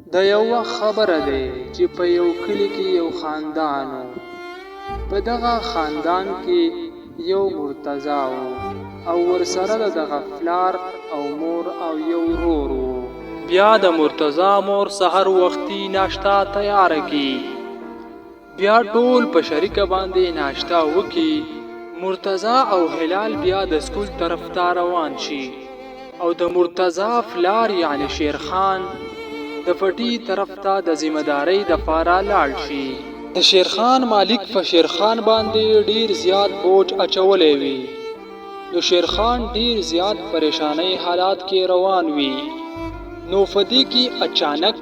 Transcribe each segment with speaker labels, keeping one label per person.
Speaker 1: د یو وخت خبره دی چې په یو کلی کې یو خاندان و. په دغه خاندان کې یو مرتضی و او ورسره د دغه پلار او مور او یو ورور و. بیا د مرتضی مور سحر وختي ناشته تیاره کی. بیا ټول په شریکه باندې ناشته وکي. مرتضی او هلال بیا د سکول طرف ته روان شي او د مرتضی پلار یعنی شیرخان د پټي طرف ته د ذمہداري د پاره لاړ شي. د شیرخان مالک په شیرخان باندې ډیر زیات بوج اچولې وي. نو شیرخان ډیر زیات پریشانی حالات کې روان وي. نو فدی کې اچانک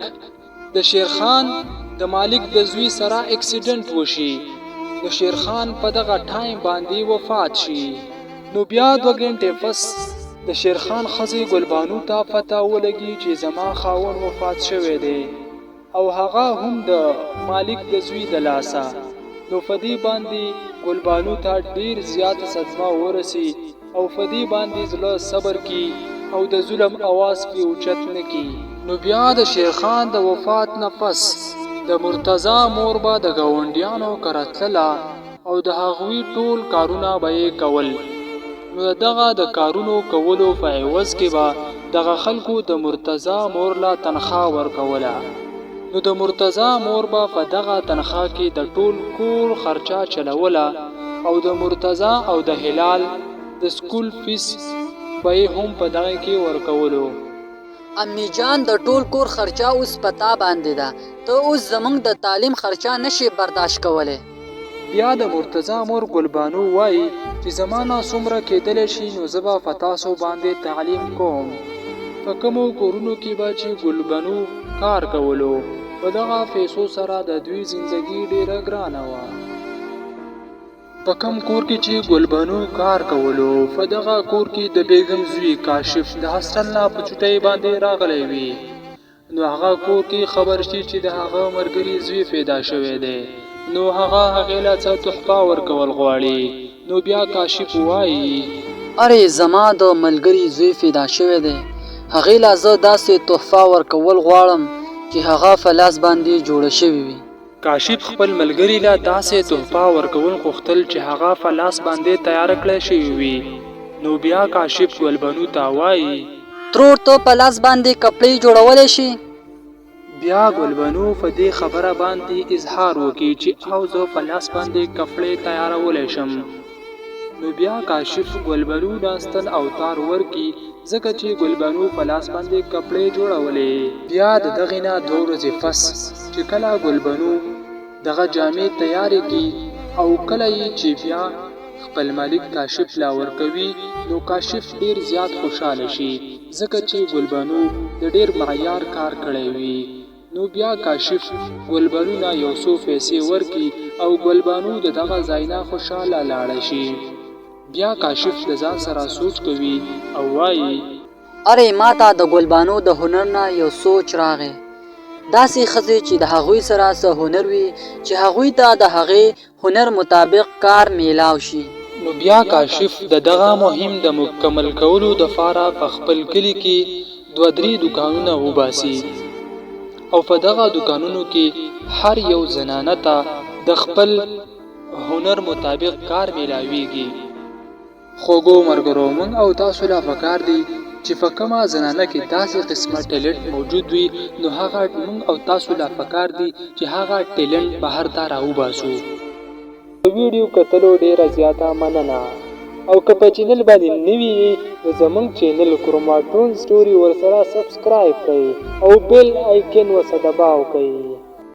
Speaker 1: د شیرخان د مالک د زوی سره اکسیډنٹ وشي. د شیرخان په دغه ټایم باندې وفات شي. نو بیا 2 غنټې پس د شیرخان خزي ګلبانو ته پته ولګي چې زما خاون وفات شوی دی او هغه هم د مالک د زوی د لاسه. نو فدی باندې ګلبانو ته ډیر زیات صدمه ورسی او فدی باندې زړه صبر کی او د ظلم आवाज په اوچت نه کی. نو بیا د شیرخان د وفات نه پس د مرتضی مور به د گاونډیانو کرتله او د هغوی ټول کارونه به کول. نو دغه د کارونو کولو په عوض کې به دغه خلکو د مرتضی مور لا تنخواه ورکوله. نو د مرتضی مور به په دغه تنخواه کې د ټول کور خرچه چلوله او د مرتضی او د هلال د سکول فیس به هم په دغه کې ورکولو.
Speaker 2: امی جان د ټول کور خرچه اوس پتا باندې ده، ته اوس زمونږ د تعلیم خرچه نشي برداشت کوله.
Speaker 1: بیا د مرتضی مور ګلبانو وای چې زمانہ څومره کېدل شي نو زبا فتاسو باندې تعلیم کوم. په کومو کورونو کې به چې ګلبانو کار کولو په دغه پیسو سره د دوی زندگی ډیره ګرانه وه. په کوم کور کې چې ګلبانو کار کولو په دغه کور کې د بیگم زوی کاشف د هاستل نه په چټۍ باندې راغلی وي. نو هغه کور کې خبر شي چې د هغه مرګري زوی پیدا شوی دی. نو هغه له څه تحفه ورکول غواړي. نو بیا کاشف وایي
Speaker 2: اره زما د ملګری زوی پیدا شوی دی، هغه لا زه داسې تحفه ورکول غواړم چې هغه فلاس باندې جوړ شوی وي.
Speaker 1: کاشف خپل ملګری لا داسې تحفه ورکول غوښتل چې هغه فلاس باندې تیار کړی شوی وي. نو بیا کاشف ګلبانو ته وایي
Speaker 2: ترور ته فلاس باندې کپړې جوړول شي.
Speaker 1: بیا ګلبانو په دې خبره باندې اظهار وکړي چې او زه فلاس باندې کپړې تیارولای شم. نو بیا کاشف ګلبانو داستن او تار ورکی ځکه چې ګلبانو فلاس باندې کپړې جوړولې. بیا د دغه نه 2 ورځې پس چې کله ګلبانو دغه جامې تیارې کی او کله یې چې بیا خپل مالک کاشف لا ورکوي نو کاشف ډیر زیات خوشاله شي ځکه چې ګلبانو د ډیر معیار کار کړی وي. نو بیا کاشف ګلبانو نه یو څو پیسې ورکی او ګلبانو د دغه ځاینا خوشاله لاړ شي. بیا کاشف د ځان سره سوچ کوي او وایي
Speaker 2: اره ما ته د ګلبانو د هنر نه یو سوچ راغی، داسې ښځې چې د هغوی سره څه هنر وي چې هغوی ته د هغې هنر مطابق کار میلاو شي.
Speaker 1: نو بیا کاشف د دغه مهم د مکمل کولو د فاره په خپل کلی کې 2-3 دکانونه وباسي او په دغه دکانونو کې هر یو زنانه ته د خپل هنر مطابق کار میلاویږي. خوګو مرګرو مونږ او تاسو لا پکار دی چې په کومه زنانه کې داسې قسمه ټیلنټ موجود وي نو هغه مونږ او تاسو لا پکار دی چې هغه ټیلنټ بهر ته راوباسو. ویډیو کتلو ډیره زیاته مننه او که په چینل باندې نوی نو زمونږ چینل کروماټون سټوري ورسره سبسکرایب کړئ او بیل آیکن ورسره دباو کړئ.